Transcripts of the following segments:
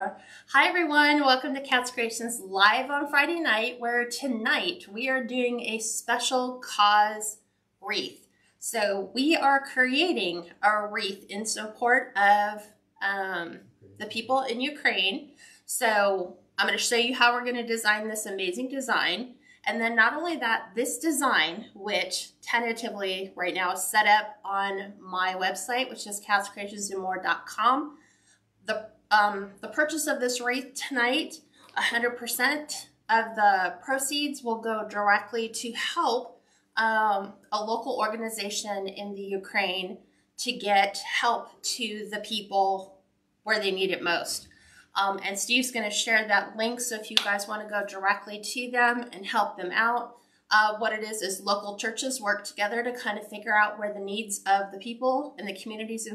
Hi everyone, welcome to Kats Creations live on Friday night, where tonight we are doing a special cause wreath. So we are creating a wreath in support of the people in Ukraine. So I'm going to show you how we're going to design this amazing design. And then not only that, this design, which tentatively right now is set up on my website, which is KatsCreationsNMore.com. The purchase of this wreath tonight, 100% of the proceeds will go directly to help a local organization in the Ukraine to get help to the people where they need it most. And Steve's going to share that link, so if you guys want to go directly to them and help them out. What it is local churches work together to kind of figure out where the needs of the people and the communities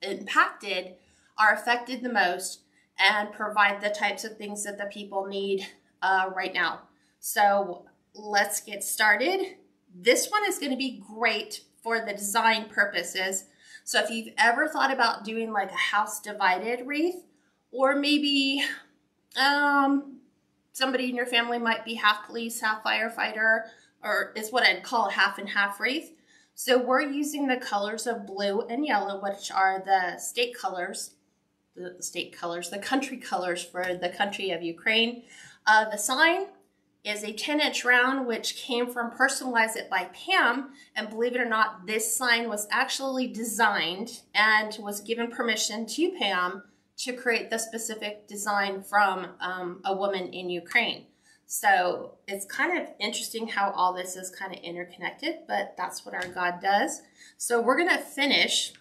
impacted are affected the most and provide the types of things that the people need right now. So let's get started. This one is going to be great for the design purposes. So if you've ever thought about doing like a house divided wreath, or maybe somebody in your family might be half police, half firefighter, or is what I'd call a half and half wreath. So we're using the colors of blue and yellow, which are the state colors, the country colors for the country of Ukraine. The sign is a 10-inch round, which came from Personalize It by Pam. And believe it or not, this sign was actually designed and was given permission to Pam to create the specific design from a woman in Ukraine. So it's kind of interesting how all this is kind of interconnected, but that's what our God does. So we're going to finish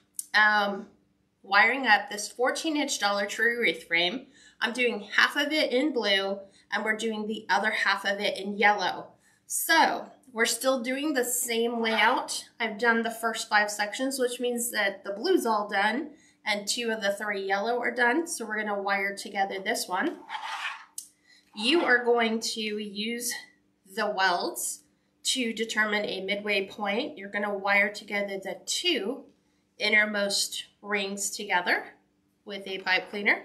wiring up this 14-inch Dollar Tree wreath frame. I'm doing half of it in blue, and we're doing the other half of it in yellow. So we're still doing the same layout. I've done the first 5 sections, which means that the blue's all done, and 2 of the 3 yellow are done. So we're going to wire together this one. You are going to use the welds to determine a midway point. You're going to wire together the 2 innermost rings together with a pipe cleaner.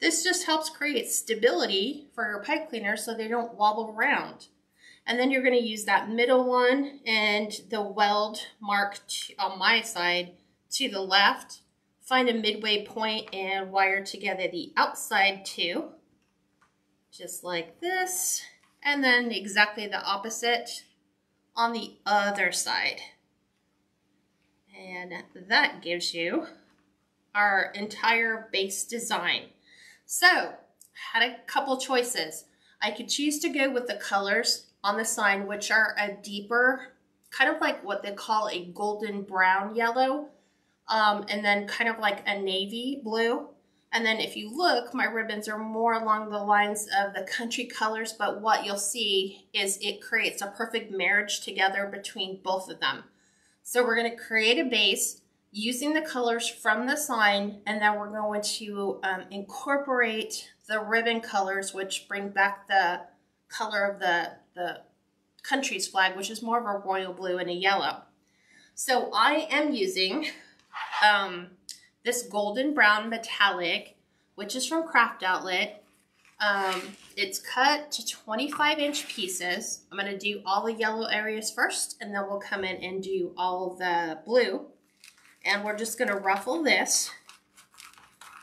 This just helps create stability for your pipe cleaner so they don't wobble around. And then you're going to use that middle one and the weld marked on my side to the left. Find a midway point and wire together the outside 2, just like this, and then exactly the opposite on the other side. And that gives you our entire base design. So, had a couple choices. I could choose to go with the colors on the sign, which are a deeper, kind of like what they call a golden brown yellow, and then kind of like a navy blue. And then if you look, my ribbons are more along the lines of the country colors, but what you'll see is it creates a perfect marriage together between both of them. So we're going to create a base using the colors from the sign, and then we're going to incorporate the ribbon colors, which bring back the color of the country's flag, which is more of a royal blue and a yellow. So I am using this golden brown metallic, which is from Craft Outlet. It's cut to 25-inch pieces. I'm going to do all the yellow areas first, and then we'll come in and do all the blue. And we're just going to ruffle this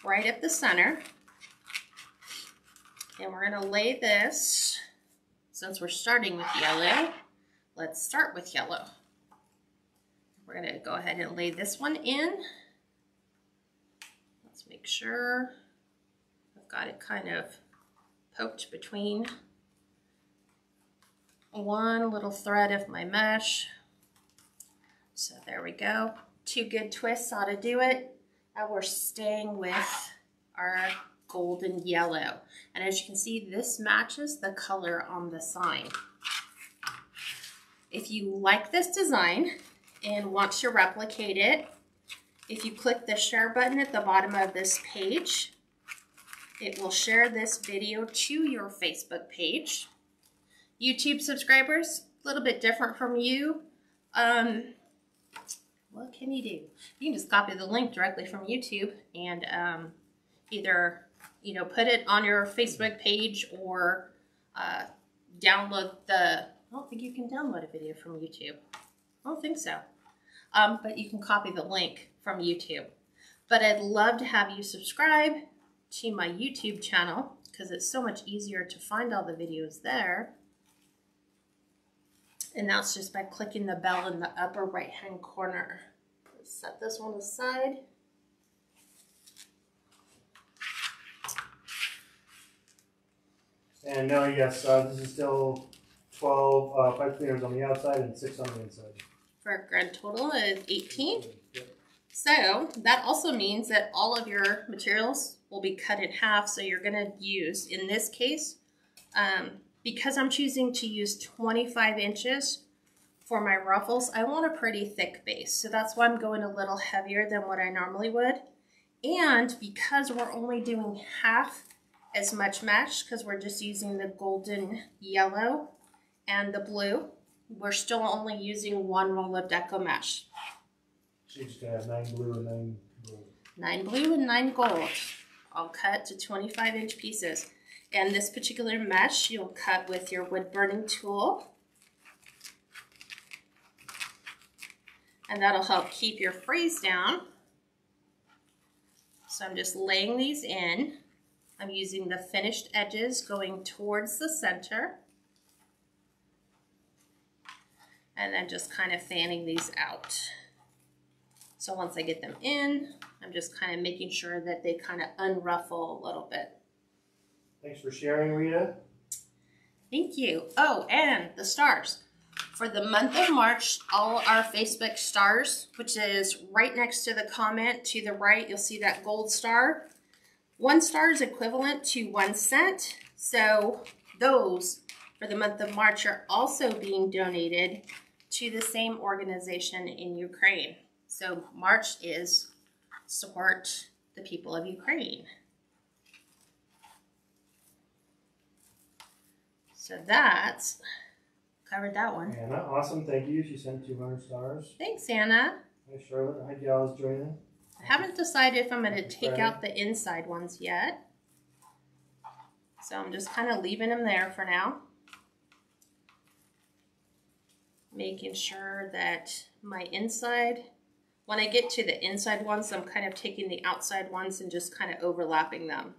right up the center. And we're going to lay this, since we're starting with yellow, let's start with yellow. We're going to go ahead and lay this one in. Let's make sure I've got it kind of poked between one little thread of my mesh. So there we go. 2 good twists ought to do it. And we're staying with our golden yellow. And as you can see, this matches the color on the sign. If you like this design and want to replicate it, if you click the share button at the bottom of this page, it will share this video to your Facebook page. YouTube subscribers, a little bit different from you. What can you do? You can just copy the link directly from YouTube and either you know, put it on your Facebook page or download the, I don't think you can download a video from YouTube. I don't think so. But you can copy the link from YouTube. But I'd love to have you subscribe to my YouTube channel because it's so much easier to find all the videos there. And that's just by clicking the bell in the upper right-hand corner. Let's set this one aside. And no, yes, this is still 12 pipe cleaners on the outside and 6 on the inside. For a grand total of 18. Yep. So that also means that all of your materials will be cut in half. So you're going to use, in this case, because I'm choosing to use 25 inches for my ruffles, I want a pretty thick base. So that's why I'm going a little heavier than what I normally would. And because we're only doing half as much mesh, because we're just using the golden yellow and the blue, we're still only using 1 roll of Deco mesh. So you're just going to have 9 blue and 9 gold. 9 blue and 9 gold. All cut to 25-inch pieces. And this particular mesh you'll cut with your wood burning tool. And that'll help keep your freeze down. So I'm just laying these in. I'm using the finished edges going towards the center. And then just kind of fanning these out. So once I get them in, I'm just kind of making sure that they kind of unruffle a little bit. Thanks for sharing, Rita. Thank you. Oh, and the stars. For the month of March, all our Facebook stars, which is right next to the comment to the right, you'll see that gold star. 1 star is equivalent to 1 cent. So those for the month of March are also being donated to the same organization in Ukraine. So March is support the people of Ukraine. So that's covered that one. Anna, awesome, thank you. She sent 200 stars. Thanks, Anna. Hi, Charlotte. Hi, gals joining. I haven't decided if I'm going to take out the inside ones yet. So I'm just kind of leaving them there for now. Making sure that my inside, when I get to the inside ones, I'm kind of taking the outside ones and just kind of overlapping them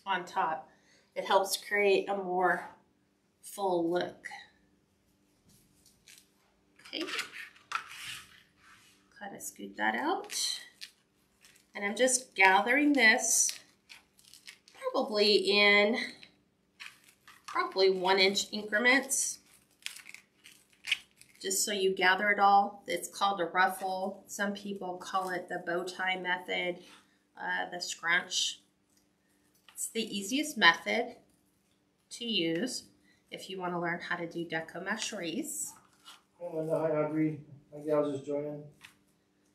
on top. It helps create a more full look. Okay. Kind of scoot that out. And I'm just gathering this probably in 1-inch increments. Just so you gather it all. It's called a ruffle. Some people call it the bow tie method, the scrunch. It's the easiest method to use if you want to learn how to do Deco mesh wreaths. And hi, Audrey. Hi, gals just joining.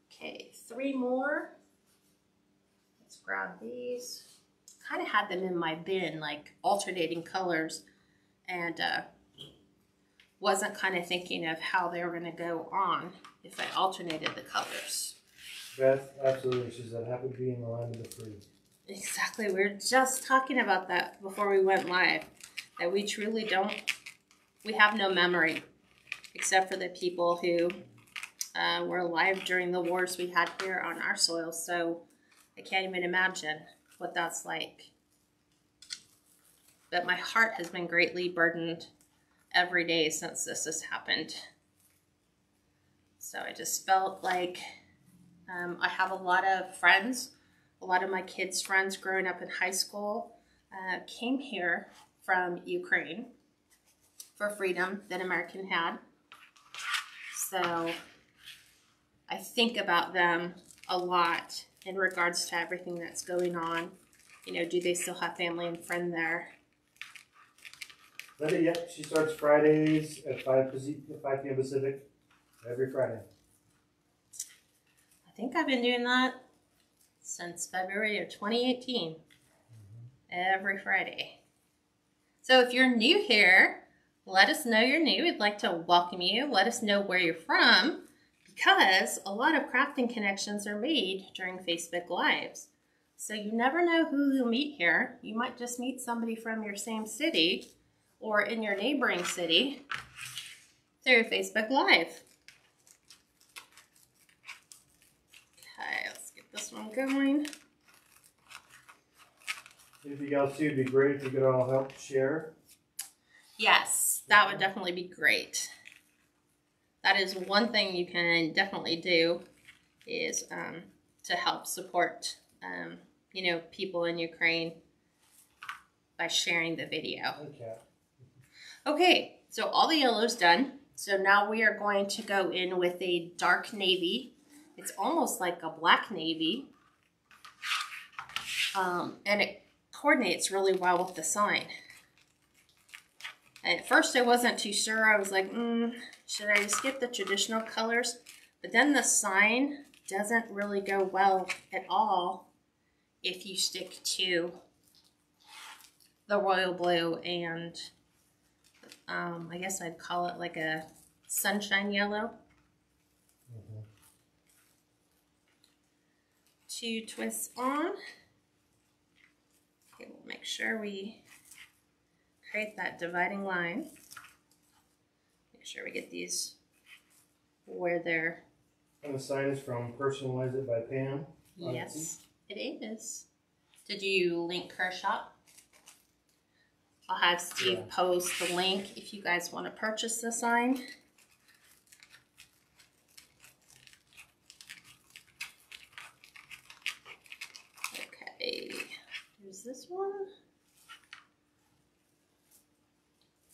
Okay, 3 more. Let's grab these. Kind of had them in my bin, like alternating colors, and wasn't kind of thinking of how they were going to go on if I alternated the colors. Beth, absolutely. She said, happy to be in the land of the free. Exactly. We were just talking about that before we went live, that we truly don't, we have no memory except for the people who were alive during the wars we had here on our soil. So I can't even imagine what that's like. But my heart has been greatly burdened every day since this has happened. So I just felt like I have a lot of friends, a lot of my kids' friends growing up in high school came here from Ukraine for freedom that American had. So I think about them a lot in regards to everything that's going on. You know, do they still have family and friend there? Linda, yep, she starts Fridays at 5 p.m. Pacific every Friday. I think I've been doing that since February of 2018. Every Friday. So if you're new here, let us know you're new. We'd like to welcome you. Let us know where you're from, because a lot of crafting connections are made during Facebook Lives. So you never know who you'll meet here. You might just meet somebody from your same city or in your neighboring city through Facebook Live. Okay, let's get this one going. Anything else too, it'd be great if you could all help share. Yes, that would definitely be great. That is one thing you can definitely do, is to help support you know, people in Ukraine by sharing the video. Okay. Okay, so all the yellow's done. So now we are going to go in with a dark navy. It's almost like a black navy. And it coordinates really well with the sign. At first I wasn't too sure. I was like, should I just get the traditional colors? But then the sign doesn't really go well at all if you stick to the royal blue and I guess I'd call it like a sunshine yellow. Two twists on. Okay, we'll make sure we create that dividing line. Make sure we get these where they're. And the sign is from Personalize It by Pam. Yes, it is. Did you link her shop? I'll have Steve post the link if you guys want to purchase the sign. Okay, there's this one.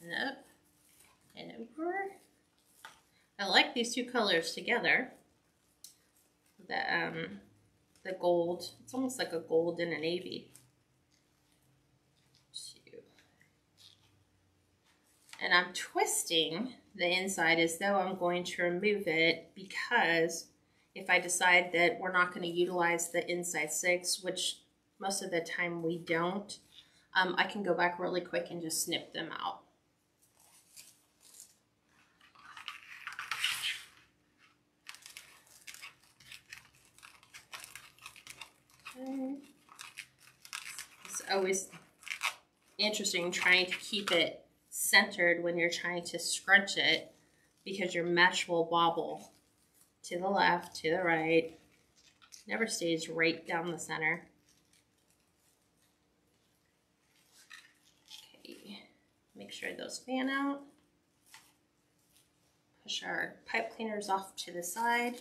And up and over. I like these two colors together. The gold, it's almost like a gold and a navy. And I'm twisting the inside as though I'm going to remove it, because if I decide that we're not going to utilize the inside six, which most of the time we don't, I can go back really quick and just snip them out. Okay. It's always interesting trying to keep it centered when you're trying to scrunch it, because your mesh will wobble to the left, to the right. Never stays right down the center. Okay, make sure those fan out. Push our pipe cleaners off to the side.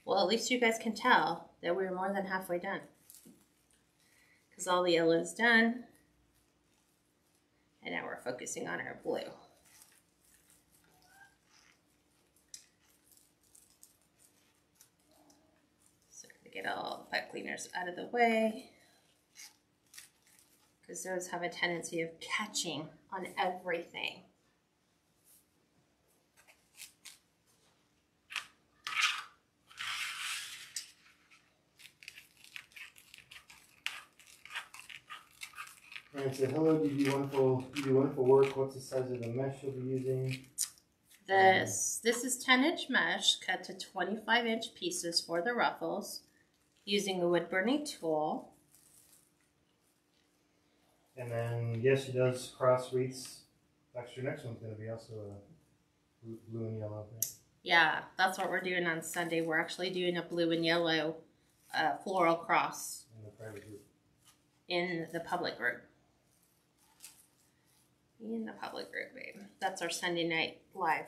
Well, at least you guys can tell that we're more than halfway done, because all the yellow is done, and now we're focusing on our blue. So I'm gonna get all the pipe cleaners out of the way, because those have a tendency of catching on everything. And so, hello, you do wonderful work. What's the size of the mesh you'll be using? This is 10-inch mesh cut to 25-inch pieces for the ruffles using a wood burning tool. And then, yes, she does cross wreaths. Actually, your next one's going to be also a blue and yellow. Right? Yeah, that's what we're doing on Sunday. We're actually doing a blue and yellow floral cross In the private group. in the public group. In the public group, babe. That's our Sunday night live.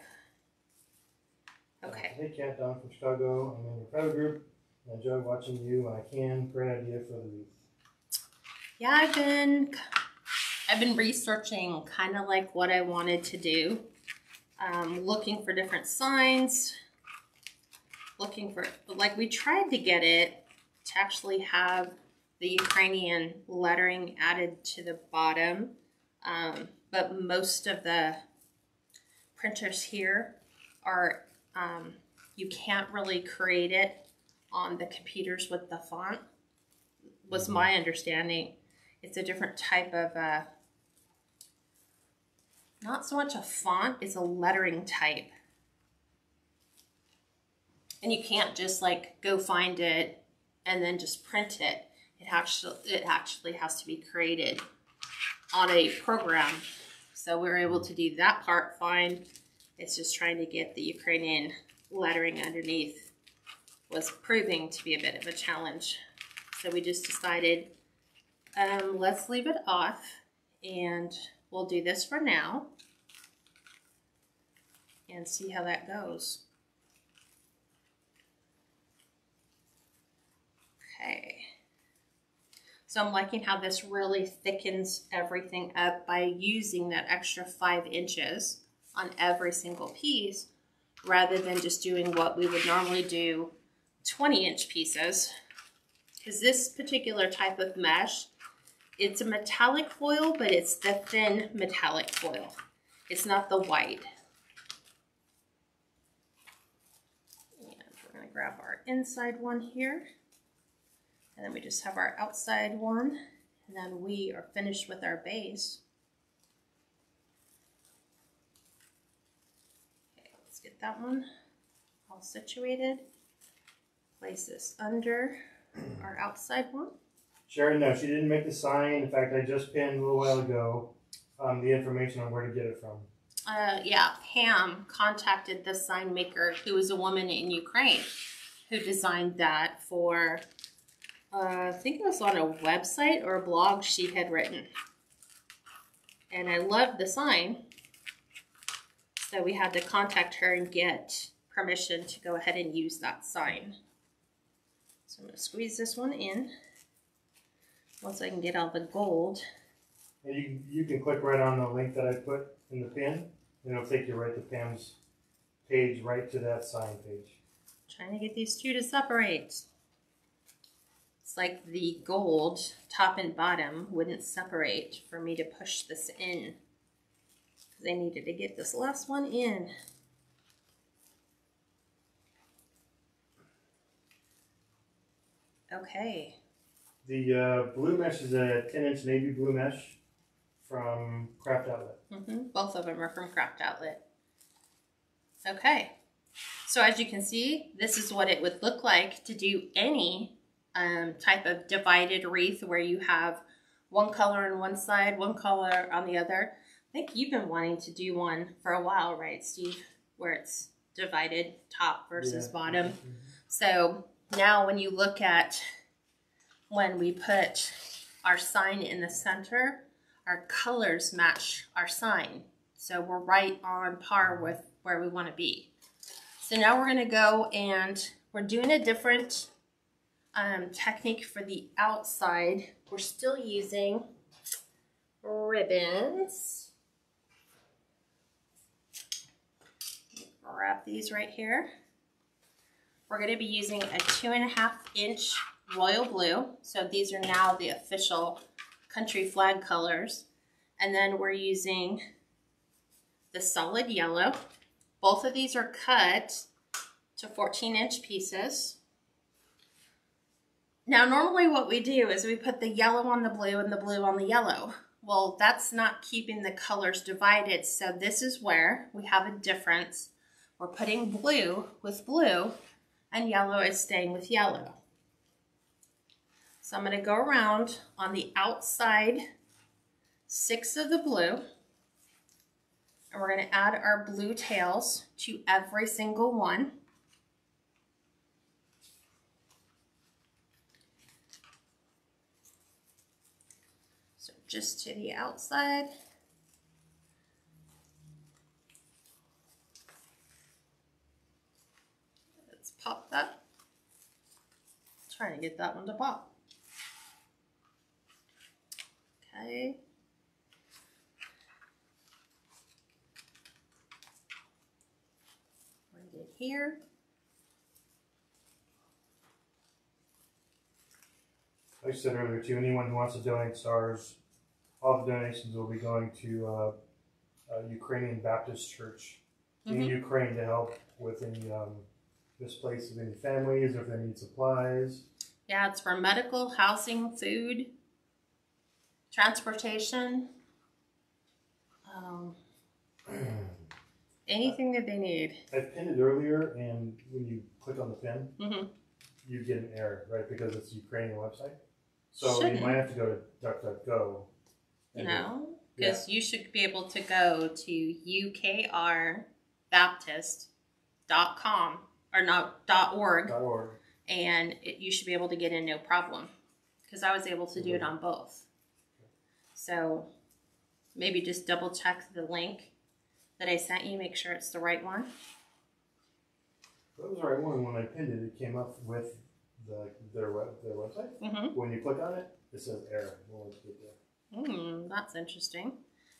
Okay. Hey, Kat, Don from Chicago. I'm in your private group. I enjoy watching you when I can. Great idea for the wreath. Yeah, I've been researching kind of like what I wanted to do. Looking for different signs. Looking for, like, we tried to get it to actually have the Ukrainian lettering added to the bottom. But most of the printers here are, you can't really create it on the computers with the font. was my understanding. It's a different type of, not so much a font, it's a lettering type. And you can't just like go find it and then just print it. It actually has to be created on a program. So we were able to do that part fine. It's just trying to get the Ukrainian lettering underneath was proving to be a bit of a challenge. So we just decided, let's leave it off and we'll do this for now and see how that goes. Okay. So I'm liking how this really thickens everything up by using that extra 5 inches on every single piece rather than just doing what we would normally do 20-inch pieces. Because this particular type of mesh, it's a metallic foil, but it's the thin metallic foil. It's not the white. And we're going to grab our inside one here. And then we just have our outside one, and then we are finished with our base. Okay, let's get that one all situated. Place this under our outside one. Sharon, no, she didn't make the sign. In fact, I just pinned a little while ago the information on where to get it from. Yeah, Pam contacted the sign maker, who is a woman in Ukraine, who designed that for... I think it was on a website or a blog she had written. And I loved the sign. So we had to contact her and get permission to go ahead and use that sign. So I'm going to squeeze this one in. Once I can get all the gold. And you can click right on the link that I put in the pin. And it'll take you right to Pam's page, right to that sign page. Trying to get these two to separate. It's like the gold, top and bottom, wouldn't separate for me to push this in. Because I needed to get this last one in. Okay. The blue mesh is a 10-inch navy blue mesh from Craft Outlet. Both of them are from Craft Outlet. Okay. So as you can see, this is what it would look like to do any type of divided wreath where you have one color on one side, one color on the other. I think you've been wanting to do one for a while, right, Steve? Where it's divided top versus bottom. So now when you look at when we put our sign in the center, our colors match our sign. So we're right on par with where we want to be. So now we're going to go and we're doing a different technique for the outside. We're still using ribbons. Wrap these right here. We're going to be using a 2.5-inch royal blue. So these are now the official country flag colors. And then we're using the solid yellow. Both of these are cut to 14-inch pieces. Now, normally what we do is we put the yellow on the blue and the blue on the yellow. Well, that's not keeping the colors divided, so this is where we have a difference. We're putting blue with blue, and yellow is staying with yellow. So I'm going to go around on the outside 6 of the blue, and we're going to add our blue tails to every single one. Just to the outside. Let's pop that. Trying to get that one to pop. Okay. Right in here. Like I said earlier too, anyone who wants to donate stars, all the donations will be going to a Ukrainian Baptist church in Ukraine to help with any misplaced of any families or if they need supplies. Yeah, it's for medical, housing, food, transportation, anything that they need. I pinned it earlier, and when you click on the pin, you get an error, right? Because it's a Ukrainian website. So you might have to go to DuckDuckGo. No, because you should be able to go to ukrbaptist.com or not .org. And you should be able to get in no problem, because I was able to do it on both. So maybe just double check the link that I sent you, make sure it's the right one. That was the right one. When I pinned it, it came up with their website. When you click on it, it says error. We'll get there. That's interesting.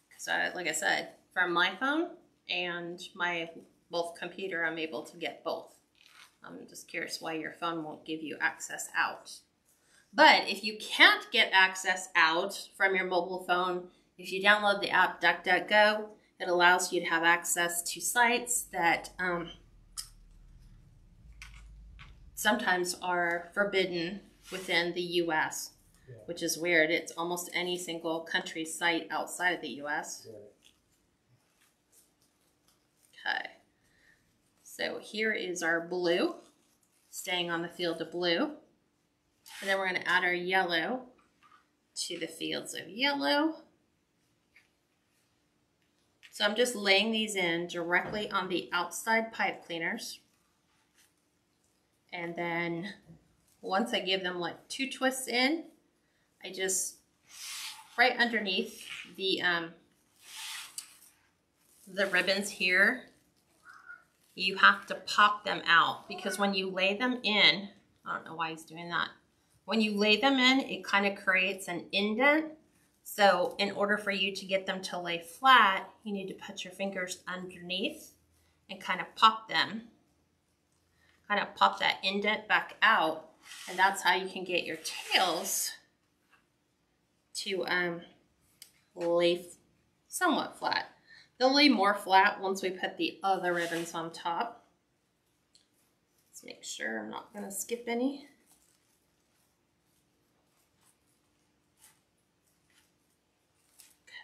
Because like I said, from my phone and my both computer, I'm able to get both. I'm just curious why your phone won't give you access out. But if you can't get access out from your mobile phone, if you download the app DuckDuckGo, it allows you to have access to sites that sometimes are forbidden within the U.S., which is weird. It's almost any single country's site outside of the U.S. Okay. So here is our blue, staying on the field of blue. And then we're going to add our yellow to the fields of yellow. So I'm just laying these in directly on the outside pipe cleaners. And then once I give them like 2 twists in, I just, right underneath the ribbons here, you have to pop them out, because when you lay them in, I don't know why he's doing that. When you lay them in, it kind of creates an indent. So in order for you to get them to lay flat, you need to put your fingers underneath and kind of pop them. Kind of pop that indent back out, and that's how you can get your tails to lay somewhat flat. They'll lay more flat once we put the other ribbons on top. Let's make sure I'm not going to skip any.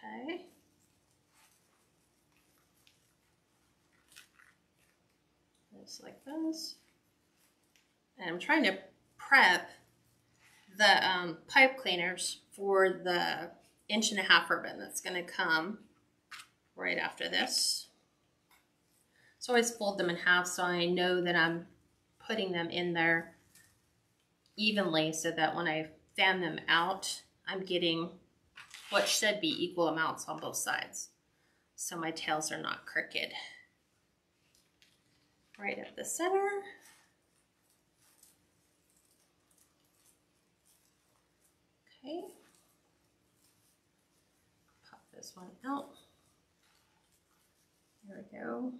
Okay. Just like this. And I'm trying to prep the pipe cleaners for the 1.5-inch ribbon that's going to come right after this. So I always fold them in half so I know that I'm putting them in there evenly, so that when I fan them out, I'm getting what should be equal amounts on both sides, so my tails are not crooked. Right at the center. Okay. Pop this one out. There we go.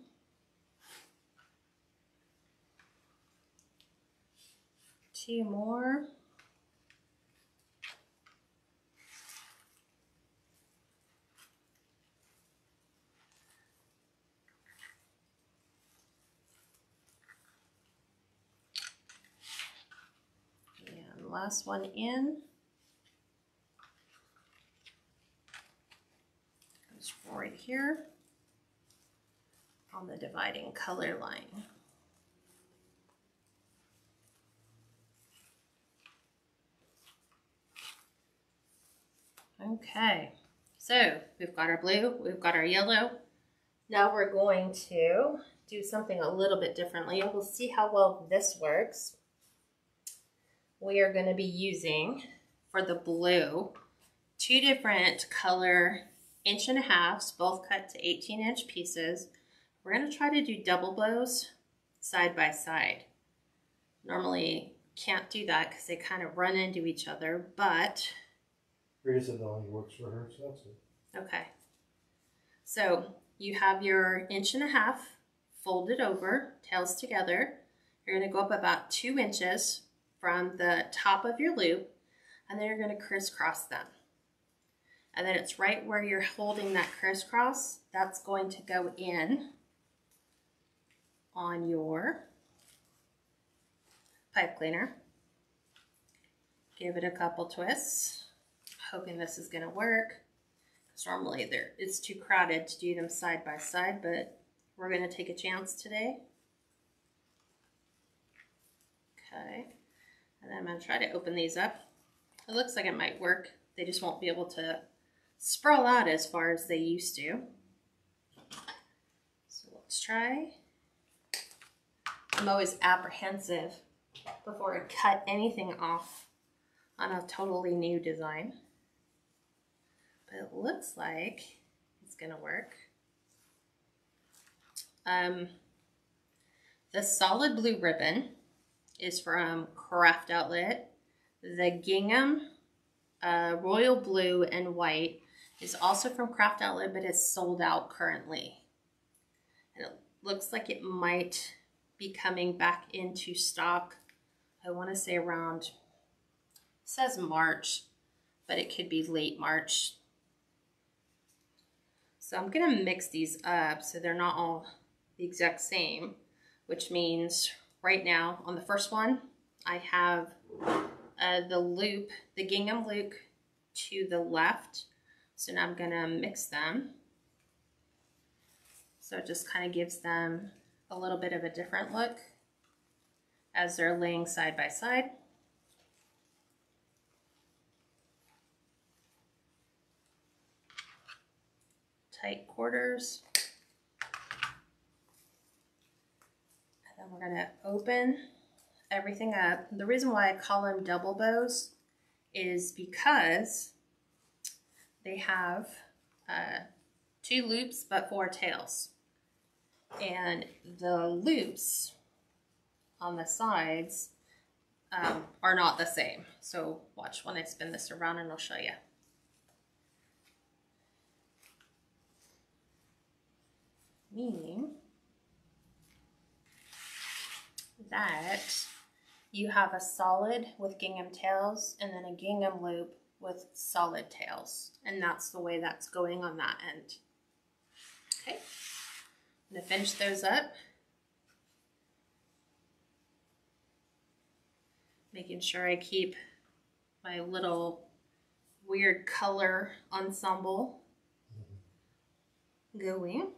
Two more. And last one in. Goes right here on the dividing color line. Okay, so we've got our blue, we've got our yellow. Now we're going to do something a little bit differently, and we'll see how well this works. We are going to be using, for the blue, 2 different color 1.5-inch, both cut to 18-inch pieces. We're going to try to do double blows side by side. Normally can't do that because they kind of run into each other, but Rita said that only works for her, so that's good. okay. So you have your 1.5-inch folded over, tails together. You're going to go up about 2 inches from the top of your loop, and then you're going to crisscross them. And then it's right where you're holding that crisscross, that's going to go in on your pipe cleaner. Give it a couple twists, hoping this is gonna work. Because normally it's too crowded to do them side by side, but we're gonna take a chance today. Okay, and then I'm gonna try to open these up. It looks like it might work. They just won't be able to sprawl out as far as they used to. So let's try. I'm always apprehensive before I cut anything off on a totally new design. But it looks like it's gonna work. The solid blue ribbon is from Craft Outlet. The gingham, royal blue and white is also from Craft Outlet, but it's sold out currently. And it looks like it might be coming back into stock. I want to say around, it says March, but it could be late March. So I'm gonna mix these up so they're not all the exact same, which means right now on the first one, I have the loop, the gingham loop to the left. So now I'm gonna mix them. So it just kind of gives them a little bit of a different look as they're laying side by side. Tight quarters. And then we're gonna open everything up. The reason why I call them double bows is because they have 2 loops but 4 tails. And the loops on the sides are not the same. So watch when I spin this around and I'll show you. Meaning that you have a solid with gingham tails and then a gingham loop with solid tails. And that's the way that's going on that end. Okay. I'm going to finish those up. Making sure I keep my little weird color ensemble going.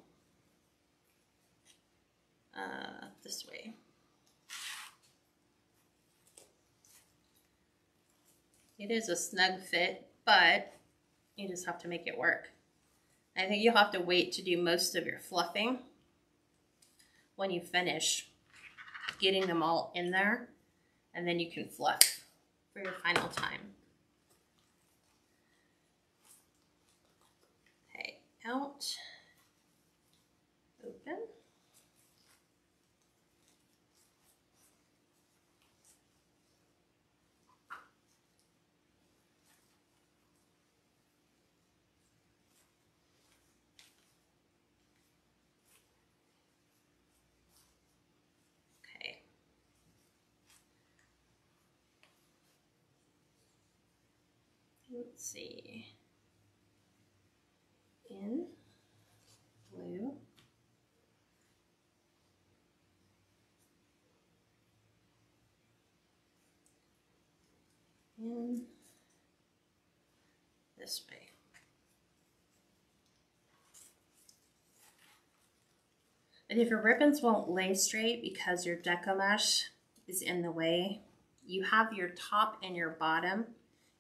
This way. It is a snug fit, but you just have to make it work. I think you'll have to wait to do most of your fluffing when you finish getting them all in there, and then you can fluff for your final time. Okay, out, open. Let's see, in blue, in this way. And if your ribbons won't lay straight because your deco mesh is in the way, you have your top and your bottom.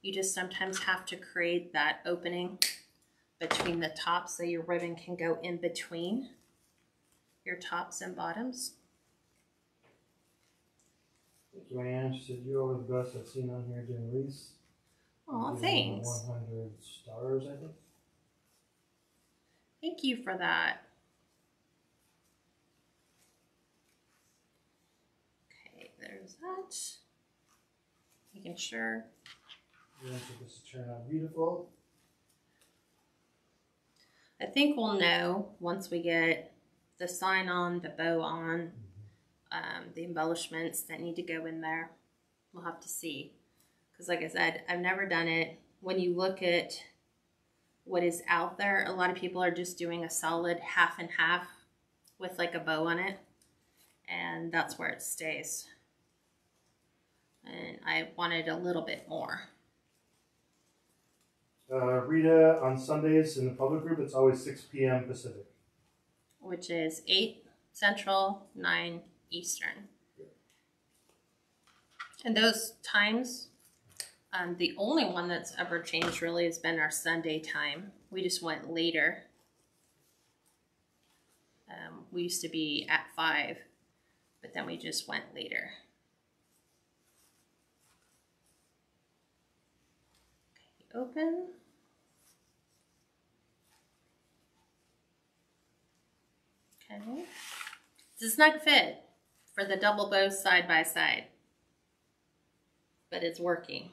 You just sometimes have to create that opening between the tops so your ribbon can go in between your tops and bottoms. Thank you, Anne. She said you are the best I've seen on here doing wreaths. Oh, thanks. 100 stars, I think. Thank you for that. Okay, there's that. Making sure. Yeah, so this will turn out beautiful. I think we'll know once we get the sign on, the bow on, the embellishments that need to go in there. We'll have to see. Because like I said, I've never done it. When you look at what is out there, a lot of people are just doing a solid half and half with like a bow on it. And that's where it stays. and I wanted a little bit more. Rita, on Sundays in the public group, it's always 6 p.m. Pacific. Which is 8 Central, 9 Eastern. And those times, the only one that's ever changed really has been our Sunday time. We just went later. We used to be at 5, but then we just went later. Okay, open. Okay. It's a snug fit for the double bows side by side, but it's working.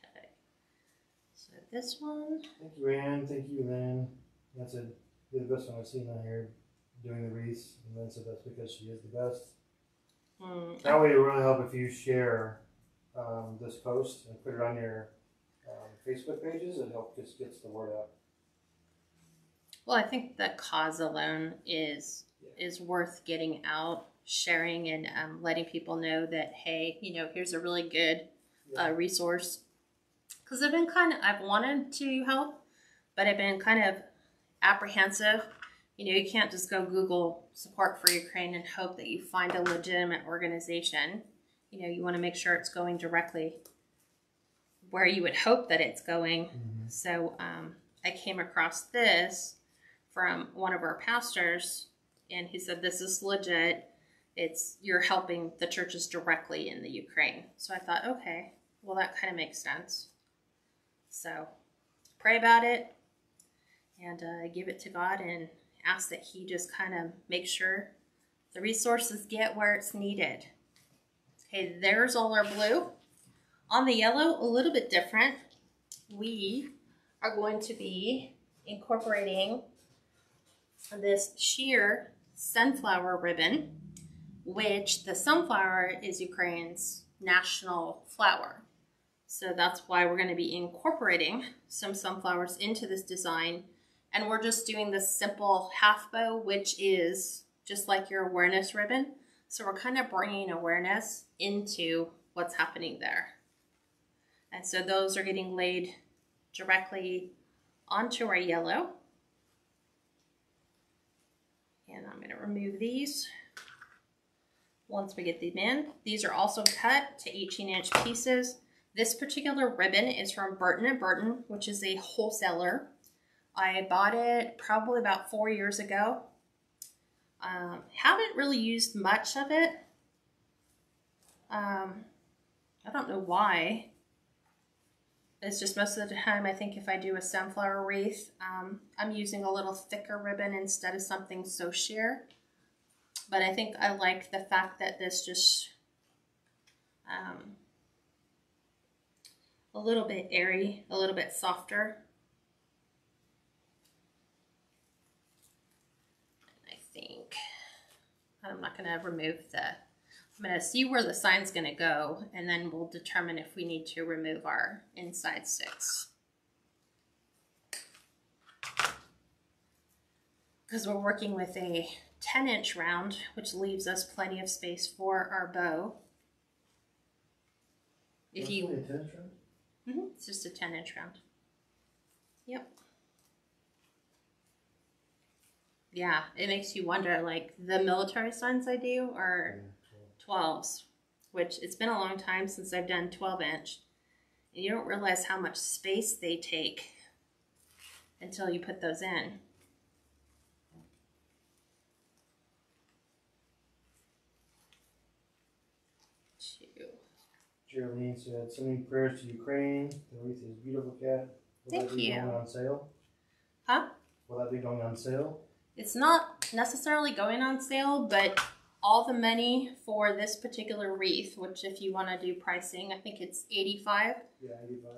Okay. So this one. Thank you, Ann. Thank you, Lynn. That's it. You're the best one I've seen on here doing the wreaths, and Lynn said that's because she is the best. That way, it will really help if you share this post and put it on your Facebook pages. It helps just gets the word out. Well, I think the cause alone is worth getting out, sharing, and letting people know that, hey, you know, here's a really good resource. Because I've wanted to help, but I've been kind of apprehensive. You know, you can't just go Google support for Ukraine and hope that you find a legitimate organization. You know, you want to make sure it's going directly where you would hope that it's going. Mm-hmm. So I came across this from one of our pastors, and he said, this is legit. You're helping the churches directly in the Ukraine. So I thought, okay, well, that kind of makes sense. So pray about it and give it to God and ask that he just kind of make sure the resources get where it's needed. Okay, there's all our blue. On the yellow, a little bit different. We are going to be incorporating this sheer sunflower ribbon, which the sunflower is Ukraine's national flower. So that's why we're going to be incorporating some sunflowers into this design. And we're just doing this simple half bow, which is just like your awareness ribbon. So we're kind of bringing awareness into what's happening there. And so those are getting laid directly onto our yellow. And I'm going to remove these once we get them in. These are also cut to 18-inch pieces. This particular ribbon is from Burton & Burton, which is a wholesaler. I bought it probably about 4 years ago. Haven't really used much of it. I don't know why. It's just most of the time, I think if I do a sunflower wreath, I'm using a little thicker ribbon instead of something so sheer. But I think I like the fact that this just a little bit airy, a little bit softer. And I think I'm not going to remove I'm going to see where the sign's going to go, and then we'll determine if we need to remove our inside six. Because we're working with a 10-inch round, which leaves us plenty of space for our bow. If you, 10-inch round? It's just a 10-inch round. Yep. Yeah, it makes you wonder, like the military signs I do are 12s, which it's been a long time since I've done 12-inch. And you don't realize how much space they take until you put those in. Geraldine said, sending prayers to Ukraine. The wreath is beautiful, Kat. Will Thank that be you. going on sale? Huh? Will that be going on sale? It's not necessarily going on sale, but all the money for this particular wreath, which if you want to do pricing, I think it's $85. Yeah,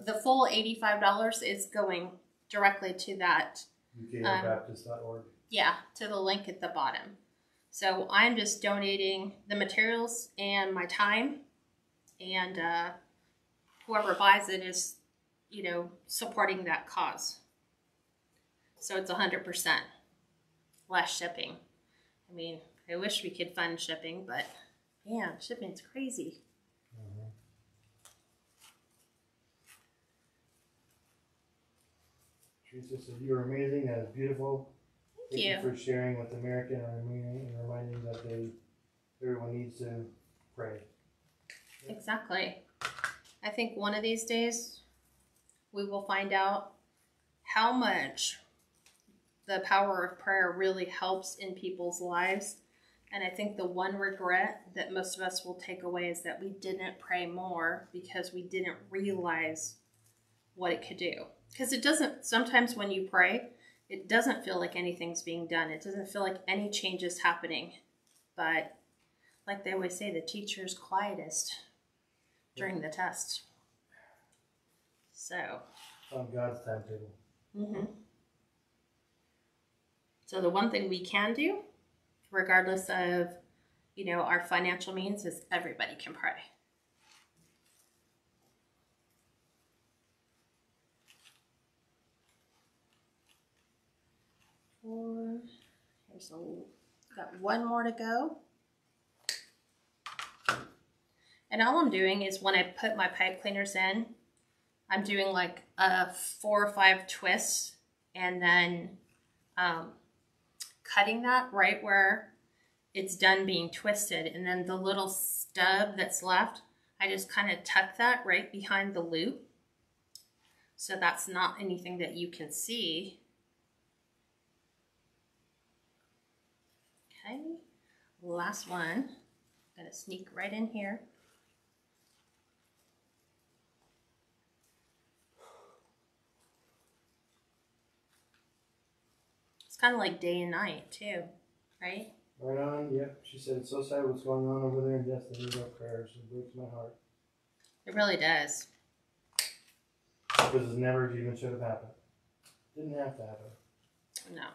$85. The full $85 is going directly to that. UKBaptist.org. Yeah, to the link at the bottom. So I'm just donating the materials and my time, and whoever buys it is, you know, supporting that cause. So it's 100% less shipping. I mean, I wish we could fund shipping, but Man, shipping's crazy. Teresa said, "You are amazing. That is beautiful. Thank you for sharing with American and reminding that everyone needs to pray." Exactly. I think one of these days we will find out how much the power of prayer really helps in people's lives. And I think the one regret that most of us will take away is that we didn't pray more because we didn't realize what it could do. Because it doesn't, sometimes when you pray, it doesn't feel like anything's being done. It doesn't feel like any change is happening. But like they always say, the teacher's quietest during the test. So. On God's timetable. Mm-hmm. So the one thing we can do, regardless of, our financial means, is everybody can pray. Got one more to go. And all I'm doing is when I put my pipe cleaners in, I'm doing like 4 or 5 twists and then cutting that right where it's done being twisted. And then the little stub that's left, I just kind of tuck that right behind the loop. So that's not anything that you can see. Okay, last one. I'm gonna sneak right in here. It's kind of like day and night too, right? Right on, yep. She said it's so sad what's going on over there, and yes, they need our prayers. It breaks my heart. It really does. Because it never even should have happened. Didn't have to happen. No.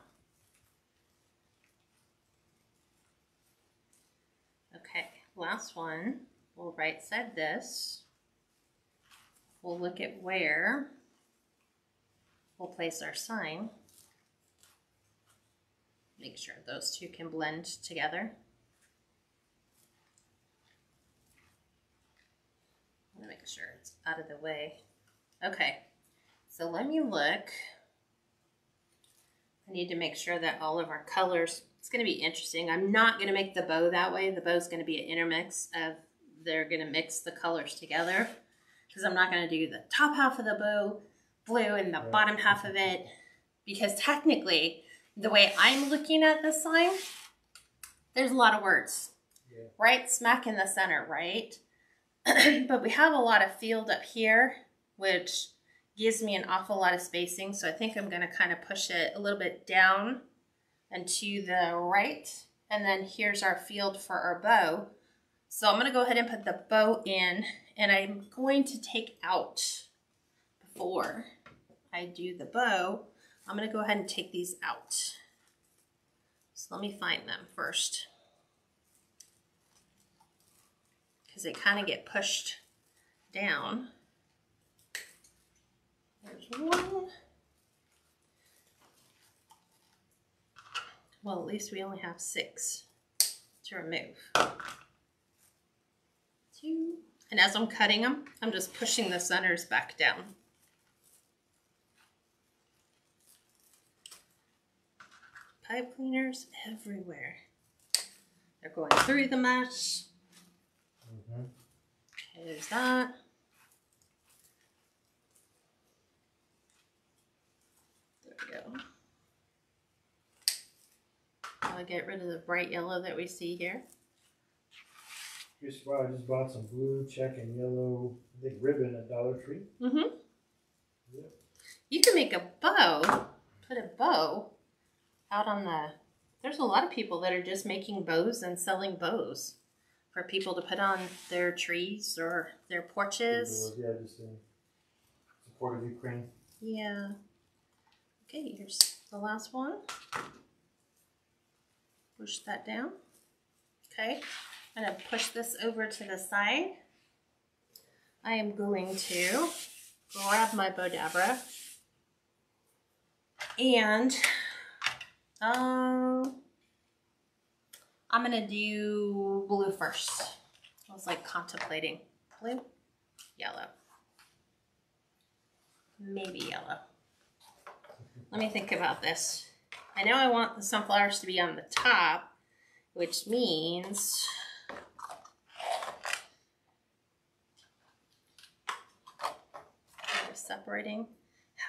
Okay, last one. We'll right side this. We'll look at where we'll place our sign. Make sure those two can blend together. I'm gonna make sure it's out of the way. Okay, so let me look. I need to make sure that all of our colors, it's gonna be interesting. I'm not gonna make the bow that way. The bow's gonna be an intermix of, they're gonna mix the colors together, because I'm not gonna do the top half of the bow blue and the bottom half of it, because technically, the way I'm looking at this sign, there's a lot of words, right smack in the center, right? But we have a lot of field up here, which gives me an awful lot of spacing. So I think I'm going to kind of push it a little bit down and to the right. And then here's our field for our bow. So I'm going to go ahead and put the bow in, and I'm going to take out, before I do the bow, I'm going to go ahead and take these out. So let me find them first, because they kind of get pushed down. There's one. Well, at least we only have 6 to remove. 2. And as I'm cutting them, I'm just pushing the centers back down. Pipe cleaners everywhere. They're going through the mesh. Okay, there's that. There we go. I'll get rid of the bright yellow that we see here. Here's why I just bought some blue, check, and yellow, I think, ribbon at Dollar Tree. Mm-hmm. Yep. You can make a bow, put a bow out on the, there's a lot of people that are just making bows and selling bows for people to put on their trees or their porches. Yeah, just in support of Ukraine. Yeah. Okay, here's the last one. Push that down. Okay, I'm going to push this over to the side. I am going to grab my Bodabra and I'm going to do blue first. I was like contemplating blue, yellow, maybe yellow. Let me think about this. I know I want the sunflowers to be on the top, which means am I separating?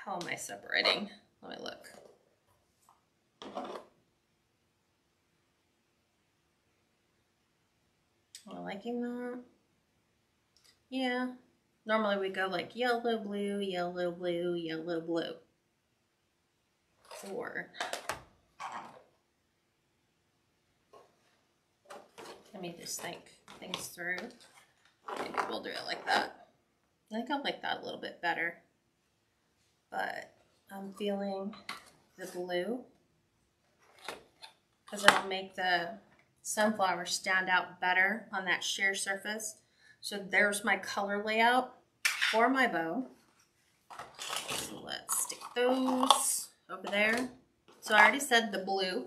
How am I separating? Let me look. Am I liking that? Yeah. Normally we go like yellow, blue, yellow, blue, yellow, blue. Or let me just think things through. Maybe we'll do it like that. I think I like that a little bit better. But I'm feeling the blue because it'll make the sunflower stand out better on that sheer surface. So there's my color layout for my bow. So let's stick those over there. So I already said the blue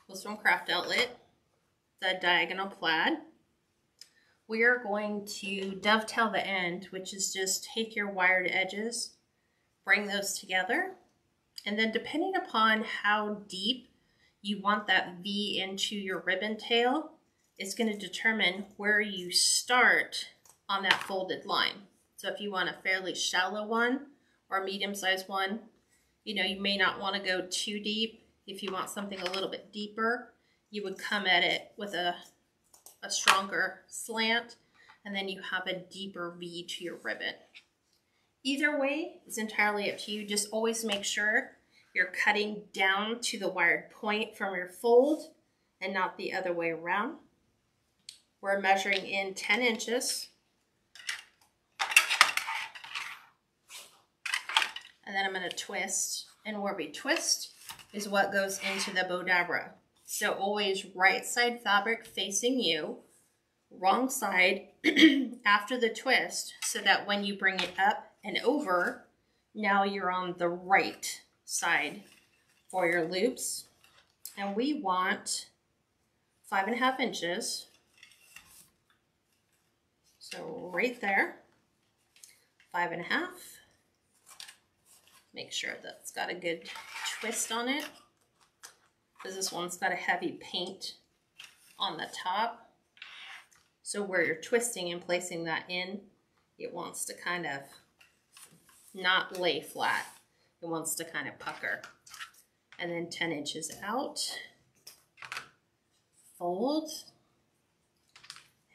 was from Craft Outlet, the diagonal plaid. We are going to dovetail the end, which is just take your wired edges, bring those together, and then depending upon how deep you want that V into your ribbon tail, it's going to determine where you start on that folded line. So if you want a fairly shallow one or a medium-sized one, you know, you may not want to go too deep. If you want something a little bit deeper, you would come at it with a stronger slant, and then you have a deeper V to your ribbon. Either way is entirely up to you. Just always make sure you're cutting down to the wired point from your fold and not the other way around. We're measuring in 10 inches. And then I'm going to twist. And where we twist is what goes into the bodabra. So always right side fabric facing you, wrong side after the twist, so that when you bring it up and over, now you're on the right side for your loops. And we want 5.5 inches. So right there, 5.5. Make sure that's got a good twist on it, because this one's got a heavy paint on the top. So where you're twisting and placing that in, it wants to kind of not lay flat. It wants to kind of pucker. And then 10 inches out, fold,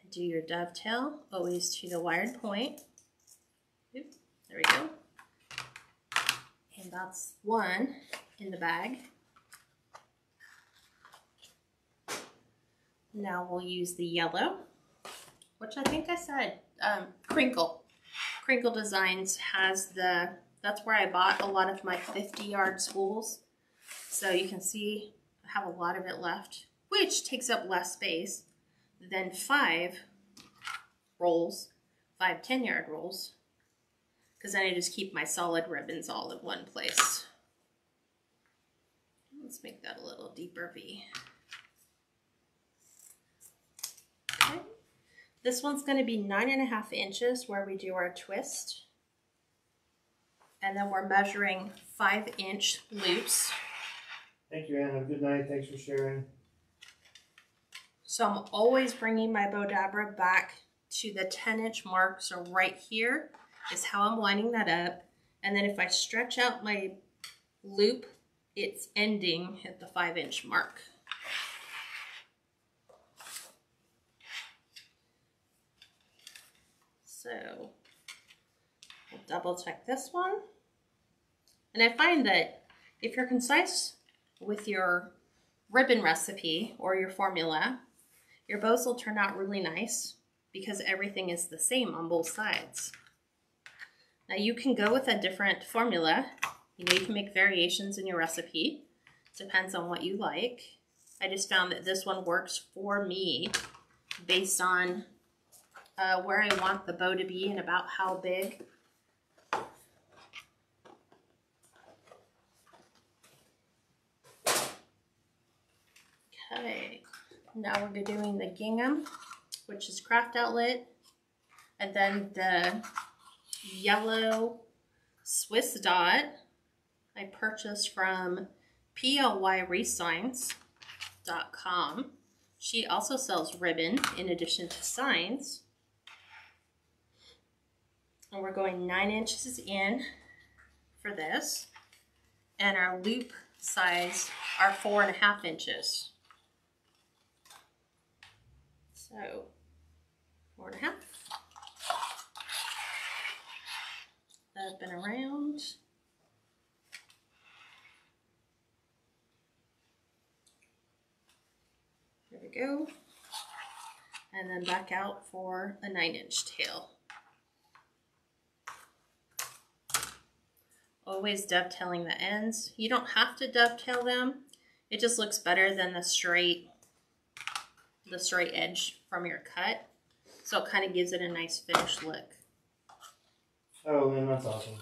and do your dovetail, always to the wired point. Oop, there we go. And that's one in the bag. Now we'll use the yellow, which I think I said, Crinkle. Crinkle Designs has that's where I bought a lot of my 50-yard spools. So you can see I have a lot of it left, which takes up less space than 5 rolls, 5 10-yard rolls, because then I just keep my solid ribbons all in one place. Let's make that a little deeper V. Okay. This one's going to be 9.5 inches where we do our twist. And then we're measuring 5-inch loops. Thank you, Anne. Have a good night. Thanks for sharing. So I'm always bringing my bodabra back to the 10-inch mark. So right here is how I'm lining that up. And then if I stretch out my loop, it's ending at the 5-inch mark. So we'll double check this one. And I find that if you're concise with your ribbon recipe or your formula, your bows will turn out really nice because everything is the same on both sides. Now you can go with a different formula. You know, you can make variations in your recipe. Depends on what you like. I just found that this one works for me based on where I want the bow to be and about how big. Okay, now we're doing the gingham. which is craft outlet. And then the yellow Swiss dot I purchased from plywresigns.com. She also sells ribbon in addition to signs. And we're going 9 inches in for this. And our loop size are 4.5 inches. So 4.5. Up and around. There we go. And then back out for a 9-inch tail. Always dovetailing the ends. You don't have to dovetail them. It just looks better than the straight edge from your cut. So it kind of gives it a nice finished look. Oh, Lynn, that's awesome.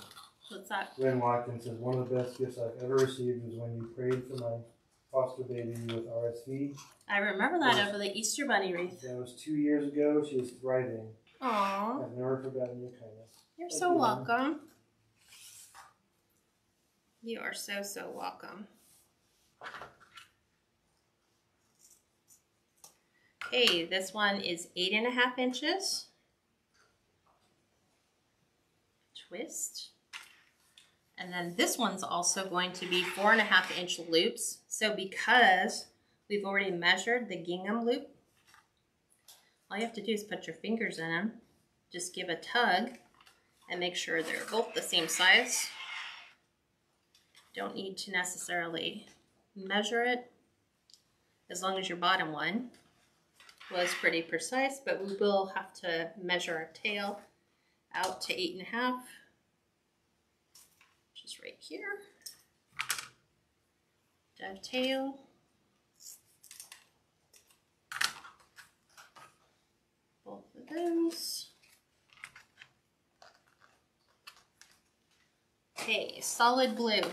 What's that? Lynn Watkins says, one of the best gifts I've ever received was when you prayed for my foster baby with RSV. I remember that over the Easter Bunny wreath. That was 2 years ago. She is thriving. Aww. I've never forgotten your kindness. You're so welcome. You are so, so welcome. Okay, this one is 8.5 inches. Twist. And then this one's also going to be 4.5 inch loops. So because we've already measured the gingham loop, all you have to do is put your fingers in them, just give a tug, and make sure they're both the same size. Don't need to necessarily measure it, as long as your bottom one was pretty precise, but we will have to measure our tail out to 8.5, just right here. Dovetail. Both of those. Okay, solid blue.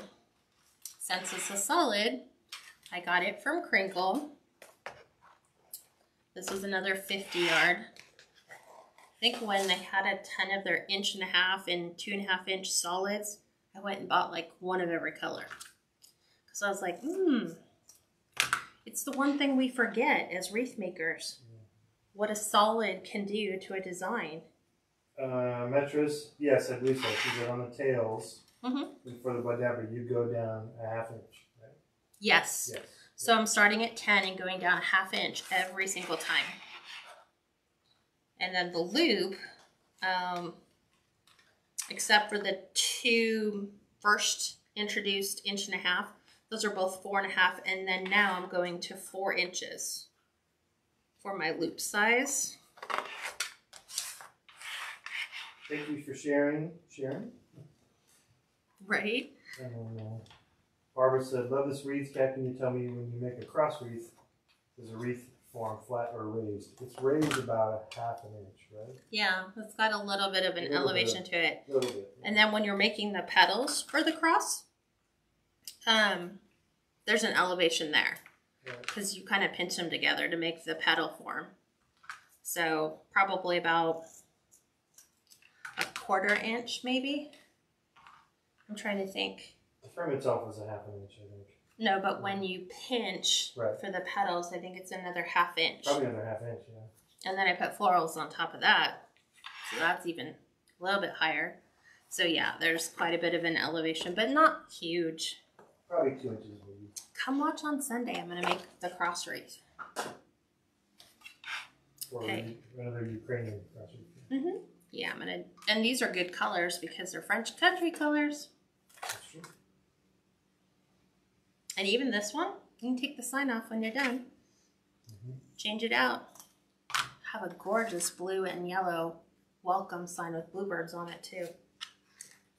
Since it's a solid, I got it from Crinkle. This is another 50 yard. I think when they had a ton of their 1.5 and 2.5 inch solids, I went and bought like one of every color. Because I was like, it's the one thing we forget as wreath makers. What a solid can do to a design. Metris, yes, I believe so. She said on the tails, and for the whatever, you go down 1/2 inch, right? Yes. Yes. So I'm starting at 10 and going down 1/2 inch every single time. And then the loop, except for the 2 first introduced 1.5 inch, those are both 4.5, and then now I'm going to 4 inches for my loop size. Thank you for sharing. Right. And Barbara said, love this wreath. Kat, can you tell me when you make a cross wreath, does a wreath form flat or raised? It's raised about 1/2 inch, right? Yeah, it's got a little bit of an elevation to it. A little bit. Yeah. And then when you're making the petals for the cross, there's an elevation there. Because you kind of pinch them together to make the petal form. So probably about 1/4 inch maybe. I'm trying to think. The frame itself is 1/2 inch, I think. No, but when you pinch for the petals, I think it's another 1/2 inch. Probably another 1/2 inch, yeah. And then I put florals on top of that. So that's even a little bit higher. So yeah, there's quite a bit of an elevation, but not huge. Probably 2 inches maybe. Come watch on Sunday. I'm going to make the cross wreath. Or another Ukrainian cross wreath. Yeah, I'm going to, and these are good colors because they're French country colors. That's true. And even this one, you can take the sign off when you're done. Change it out. Have a gorgeous blue and yellow welcome sign with bluebirds on it too.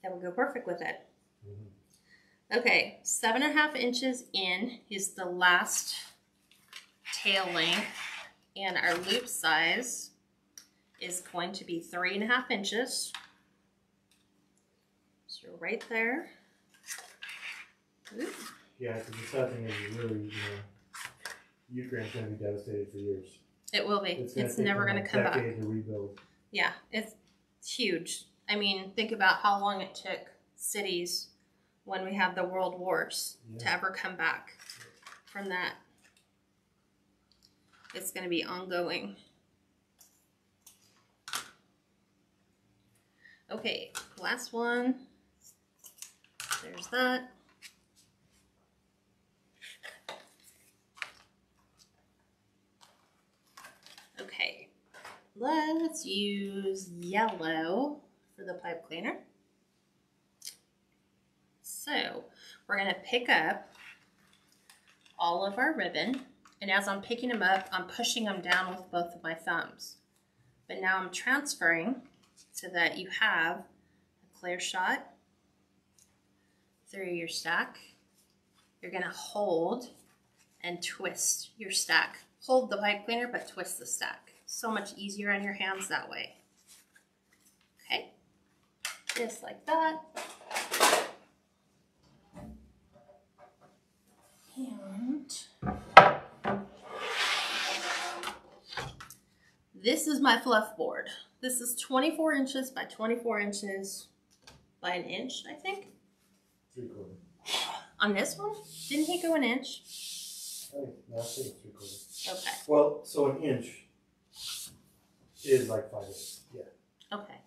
That would go perfect with it. Okay, 7.5 inches in is the last tail length, and our loop size is going to be 3.5 inches. So right there. Ooh. Yeah, because the sad thing is really, Ukraine's going to be devastated for years. It will be. It's never going to come back. To rebuild. Yeah, it's huge. I mean, think about how long it took cities when we had the world wars to ever come back from that. It's going to be ongoing. Okay, last one. There's that. Okay, let's use yellow for the pipe cleaner. So we're going to pick up all of our ribbon, and as I'm picking them up, I'm pushing them down with both of my thumbs. But now I'm transferring so that you have a clear shot through your stack. You're going to hold and twist your stack. Hold the pipe cleaner, but twist the stack. So much easier on your hands that way. Okay, just like that. And this is my fluff board. This is 24 inches by 24 inches by an inch, I think. 3/4. On this one? Didn't he go an inch? No, I think 3/4. Okay. Well, so an inch is like 5 inches. Yeah. Okay.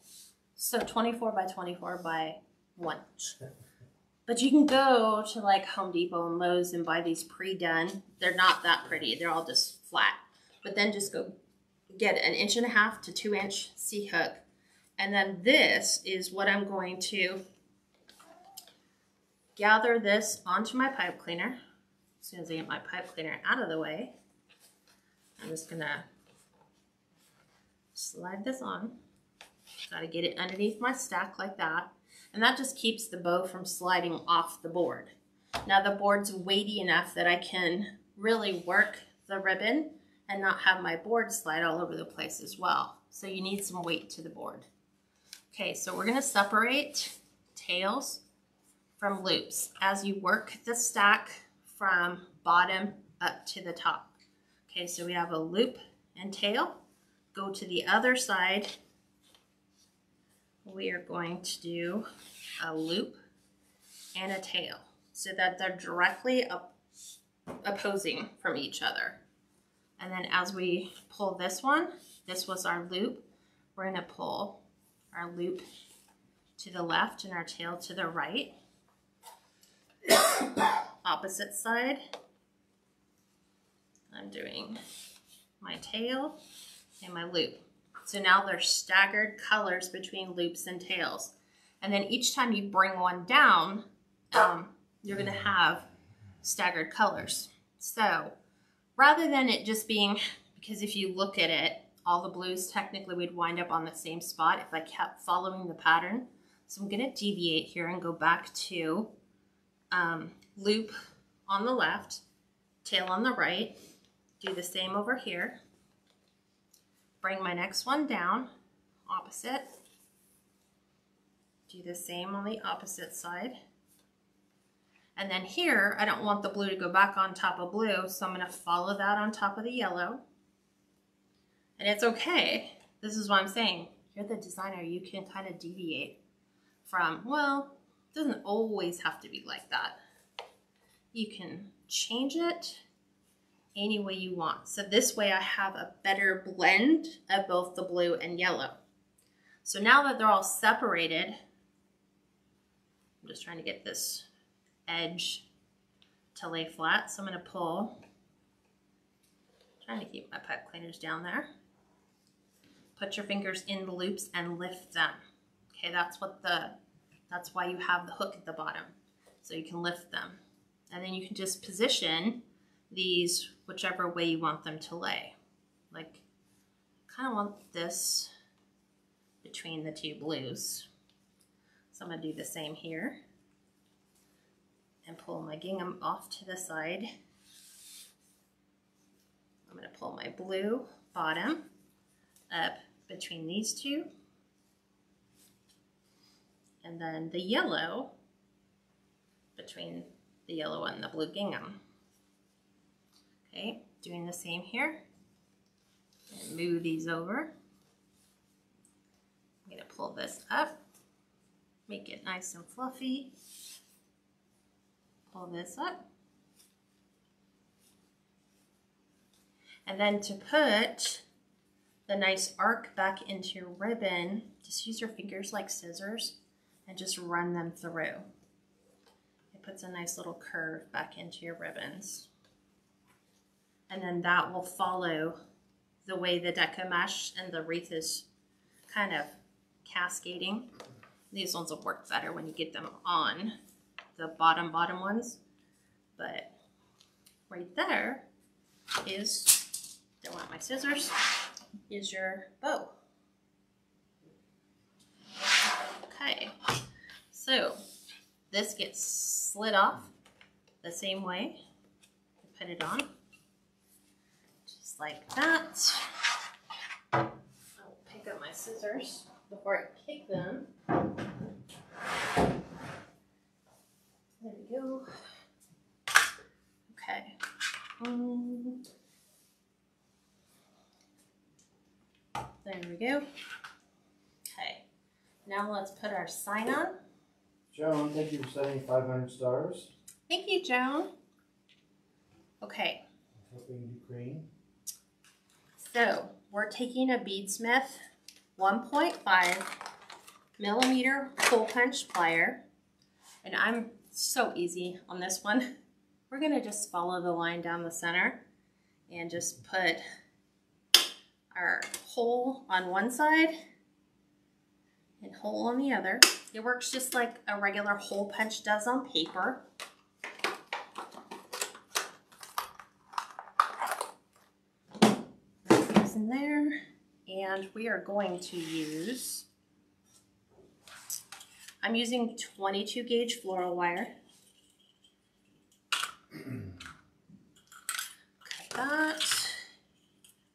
So 24 by 24 by 1 inch. But you can go to like Home Depot and Lowe's and buy these pre-done. They're not that pretty. They're all just flat. But then just go get an 1.5 to 2 inch C-hook. And then this is what I'm going to gather this onto my pipe cleaner. As soon as I get my pipe cleaner out of the way, I'm just gonna slide this on. Gotta get it underneath my stack like that. And that just keeps the bow from sliding off the board. Now the board's weighty enough that I can really work the ribbon and not have my board slide all over the place as well. So you need some weight to the board. Okay, so we're gonna separate tails from loops as you work the stack from bottom up to the top. Okay, so we have a loop and tail. Go to the other side. We are going to do a loop and a tail so that they're directly opposing from each other. And then as we pull this one, this was our loop, we're going to pull our loop to the left and our tail to the right. Opposite side, I'm doing my tail and my loop. So now there's staggered colors between loops and tails. And then each time you bring one down, you're gonna have staggered colors. So rather than it just being, because if you look at it, all the blues technically would wind up on the same spot if I kept following the pattern. So I'm gonna deviate here and go back to loop on the left, tail on the right, do the same over here. Bring my next one down, opposite. Do the same on the opposite side. And then here, I don't want the blue to go back on top of blue, so I'm gonna follow that on top of the yellow. And it's okay. This is what I'm saying. You're the designer, you can kind of deviate from, well, it doesn't always have to be like that. You can change it any way you want. So this way I have a better blend of both the blue and yellow. So now that they're all separated, I'm just trying to get this edge to lay flat. So I'm going to pull, trying to keep my pipe cleaners down there. Put your fingers in the loops and lift them. Okay, that's why you have the hook at the bottom, so you can lift them. And then you can just position these whichever way you want them to lay. Like, kind of want this between the two blues. So I'm gonna do the same here and pull my gingham off to the side. I'm gonna pull my blue bottom up between these two. And then the yellow between the yellow and the blue gingham. Okay, doing the same here. And move these over. I'm going to pull this up, make it nice and fluffy. Pull this up. And then to put the nice arc back into your ribbon, just use your fingers like scissors and just run them through. It puts a nice little curve back into your ribbons. And then that will follow the way the Deco mesh and the wreath is kind of cascading. These ones will work better when you get them on the bottom ones. But right there is, don't want my scissors, is your bow. Okay, so this gets slid off the same way. Put it on, just like that. I'll pick up my scissors before I kick them. There we go. Okay. There we go. Okay. Now let's put our sign on. Joan, thank you for sending 500 stars. Thank you, Joan. Okay. Helping Ukraine. So we're taking a beadsmith 1.5 millimeter hole punch plier, and I'm so easy on this one. We're gonna just follow the line down the center and just put our hole on one side and hole on the other. It works just like a regular hole punch does on paper. Goes in there, and we are going to use, I'm using 22 gauge floral wire. Cut that.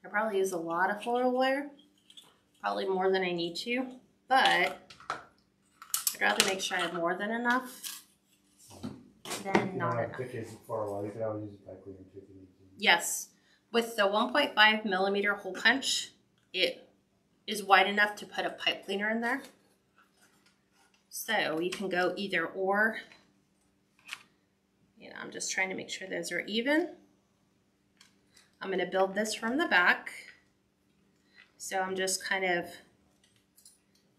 I probably use a lot of floral wire, probably more than I need to, but I'd rather make sure I have more than enough than not enough. Thick as floral wire, you can always use a pipe cleaner too if you need to. Yes, with the 1.5 millimeter hole punch, it is wide enough to put a pipe cleaner in there. So you can go either or. You know, I'm just trying to make sure those are even. I'm going to build this from the back. So I'm just kind of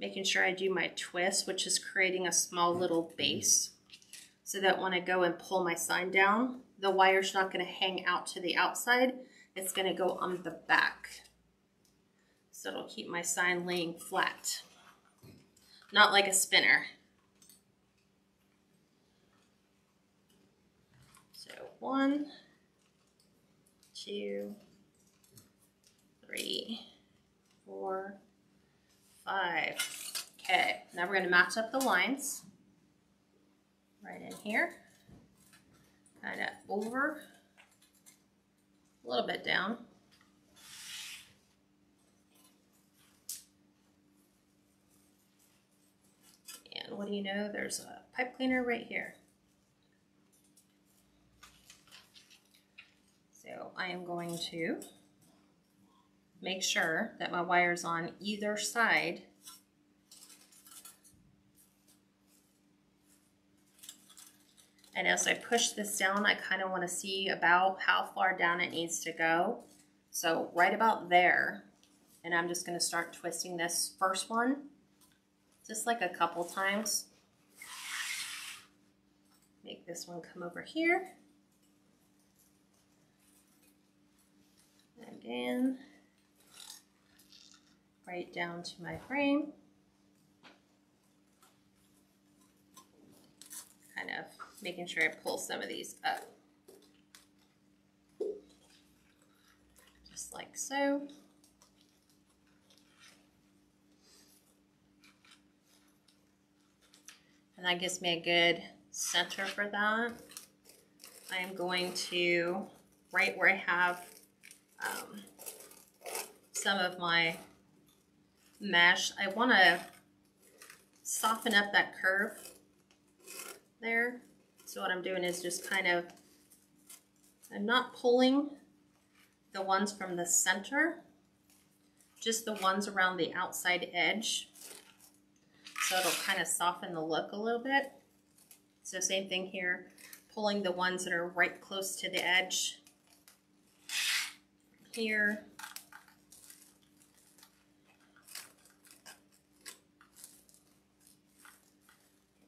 making sure I do my twist, which is creating a small little base, so that when I go and pull my sign down, the wire's not going to hang out to the outside. It's going to go on the back. So it'll keep my sign laying flat. Not like a spinner. So 1, 2, 3, 4, 5. Okay, now we're going to match up the lines right in here, kind of over, a little bit down. And what do you know, there's a pipe cleaner right here. So I am going to make sure that my wire's on either side. And as I push this down, I kind of want to see about how far down it needs to go. So right about there. And I'm just going to start twisting this first one, just like a couple times. Make this one come over here. Again, right down to my frame. Kind of making sure I pull some of these up. Just like so. And that gives me a good center for that. I am going to, right where I have some of my mesh, I want to soften up that curve there. So what I'm doing is just kind of, I'm not pulling the ones from the center, just the ones around the outside edge. So it'll kind of soften the look a little bit. So same thing here, pulling the ones that are right close to the edge here.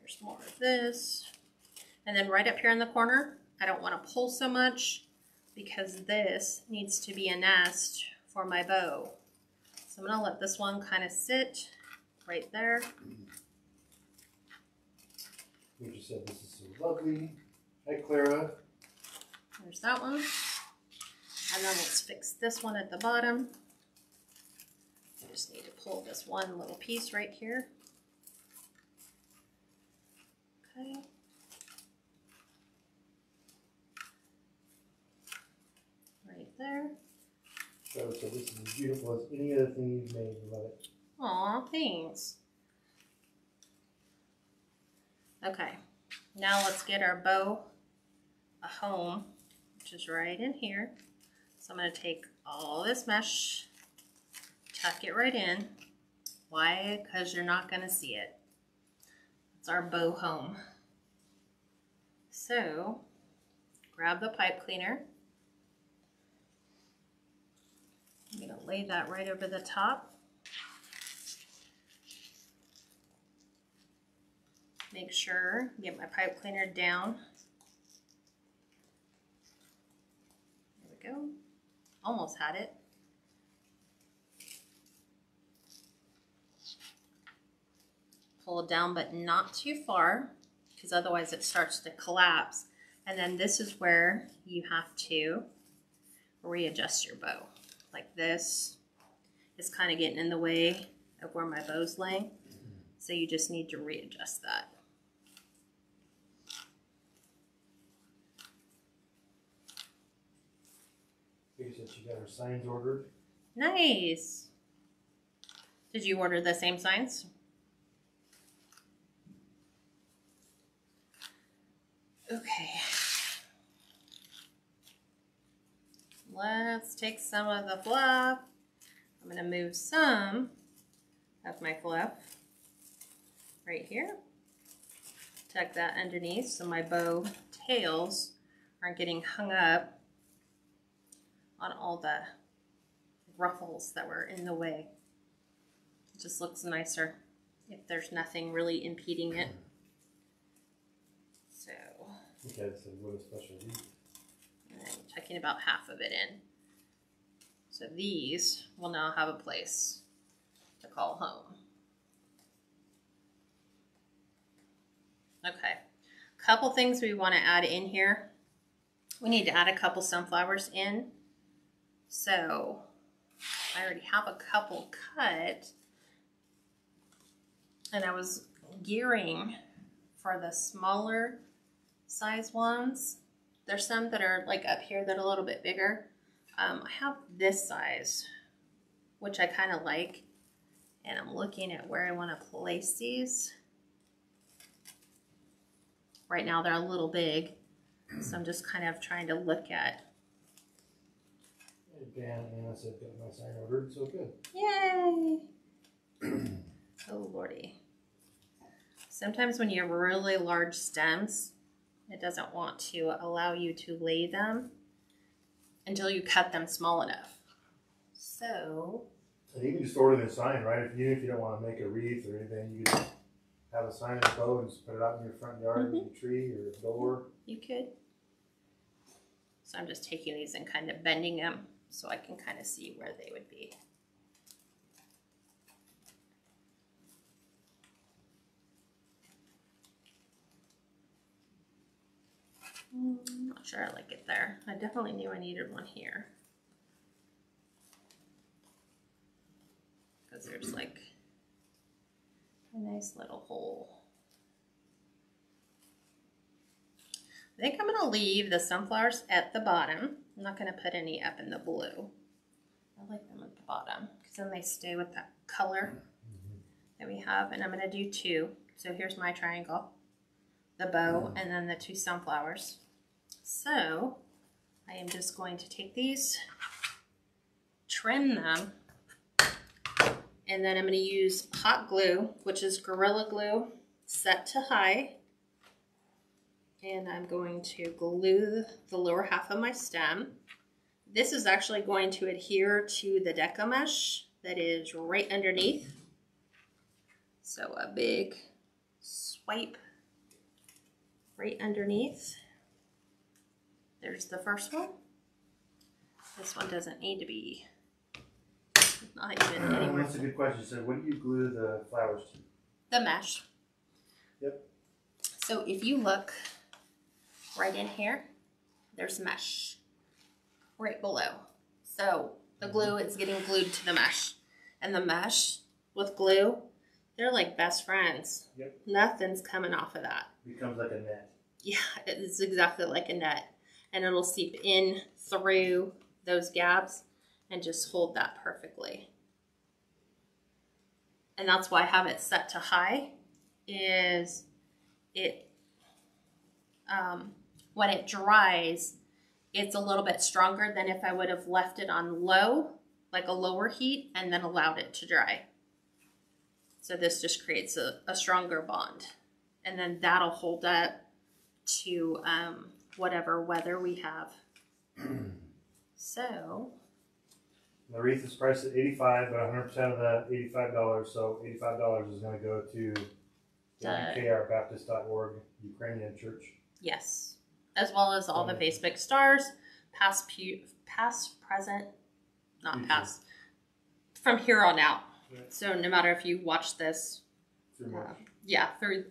Here's more of this. And then right up here in the corner, I don't want to pull so much because this needs to be a nest for my bow. So I'm going to let this one kind of sit right there. We just said this is so lovely. Hi, Clara. There's that one. And then let's fix this one at the bottom. I just need to pull this one little piece right here. Okay. Right there. So this is as beautiful as any other thing you've made. I love it. Aw, thanks. Okay, now let's get our bow a home, which is right in here. So I'm going to take all this mesh, tuck it right in. Why? Because you're not going to see it. It's our bow home. So grab the pipe cleaner. I'm going to lay that right over the top. Make sure, get my pipe cleaner down. There we go. Almost had it. Pull it down, but not too far, because otherwise it starts to collapse. And then this is where you have to readjust your bow. Like this is kind of getting in the way of where my bow's laying. So you just need to readjust that. You said she got her signs ordered. Nice. Did you order the same signs? Okay. Let's take some of the fluff. I'm going to move some of my fluff right here. Tuck that underneath so my bow tails aren't getting hung up on all the ruffles that were in the way. It just looks nicer if there's nothing really impeding it. So, okay, so what a special wreath. And I'm tucking about half of it in. So these will now have a place to call home. Okay, couple things we want to add in here. We need to add a couple sunflowers in. So I already have a couple cut, and I was gearing for the smaller size ones. There's some that are like up here that are a little bit bigger. I have this size, which I kind of like, and I'm looking at where I want to place these. Right now they're a little big, so I'm just kind of trying to look at. Dan, Anna said got my sign ordered, so good. Yay! Oh lordy. Sometimes when you have really large stems, it doesn't want to allow you to lay them until you cut them small enough. So. And you can just order the sign, right? Even if you don't want to make a wreath or anything, you can have a sign in the bow and just put it out in your front yard, your tree or door. You could. So I'm just taking these and kind of bending them so I can kind of see where they would be. I'm not sure I like it there. I definitely knew I needed one here. Because there's like a nice little hole. I think I'm going to leave the sunflowers at the bottom. I'm not going to put any up in the blue. I like them at the bottom because then they stay with that color that we have. And I'm going to do two. So here's my triangle, the bow, and then the two sunflowers. So I am just going to take these, trim them And then I'm going to use hot glue, which is Gorilla Glue set to high. And I'm going to glue the lower half of my stem. This is actually going to adhere to the Deco mesh that is right underneath. So a big swipe right underneath. There's the first one. This one doesn't need to be not even anywhere. That's a good question. So what do you glue the flowers to? The mesh. Yep. So if you look right in here, there's mesh right below. So the glue is getting glued to the mesh. And the mesh with glue, they're like best friends. Yep. Nothing's coming off of that. Becomes like a net. Yeah, it's exactly like a net. And it'll seep in through those gaps and just hold that perfectly. And that's why I have it set to high, is it, when it dries, it's a little bit stronger than if I would have left it on low, like a lower heat, and then allowed it to dry. So this just creates a stronger bond. And then that'll hold up to whatever weather we have. So the wreath is priced at $85, but 100% of that $85, so $85 is going to go to the ukrbaptist.org Ukrainian church. Yes, as well as all the Facebook stars, past, present, not future. Past, from here on out. Yeah. So no matter if you watch this, through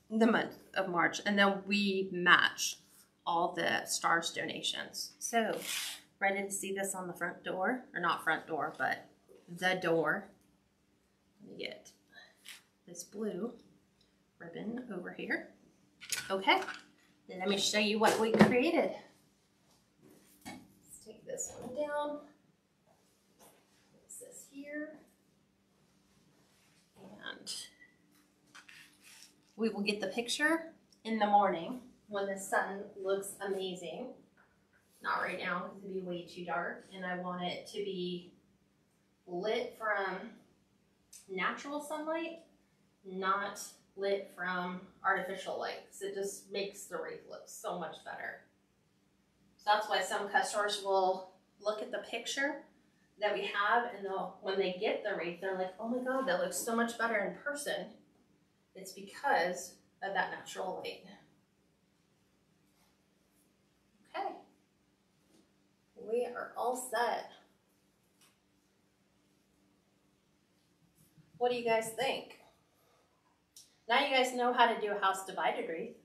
the month of March, and then we match all the stars donations. So ready to see this on the front door, or not front door, but the door. Let me get this blue ribbon over here. Okay, then let me show you what we created. Let's take this one down. Place this here. And we will get the picture in the morning when the sun looks amazing. Not right now because it'd be way too dark, and I want it to be lit from natural sunlight, not lit from artificial light, because it just makes the wreath look so much better. So that's why some customers will look at the picture that we have, and when they get the wreath, they're like, oh my god, that looks so much better in person. It's because of that natural light. Okay. We are all set. What do you guys think? Now you guys know how to do a house divided wreath.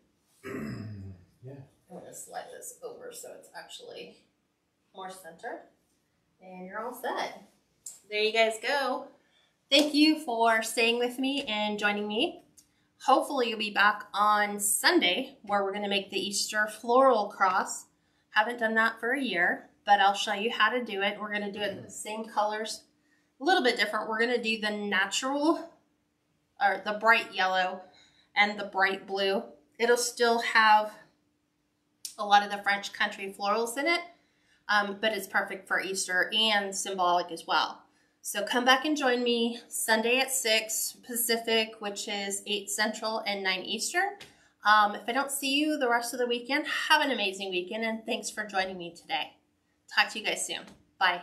Yeah. I'm going to slide this over so it's actually more centered. And you're all set. There you guys go. Thank you for staying with me and joining me. Hopefully you'll be back on Sunday, where we're going to make the Easter floral cross. Haven't done that for a year, but I'll show you how to do it. We're going to do it in the same colors, a little bit different. We're going to do the natural, or the bright yellow and the bright blue. It'll still have a lot of the French country florals in it, but it's perfect for Easter and symbolic as well. So come back and join me Sunday at 6 Pacific, which is 8 Central and 9 Eastern. If I don't see you the rest of the weekend, have an amazing weekend, and thanks for joining me today. Talk to you guys soon. Bye.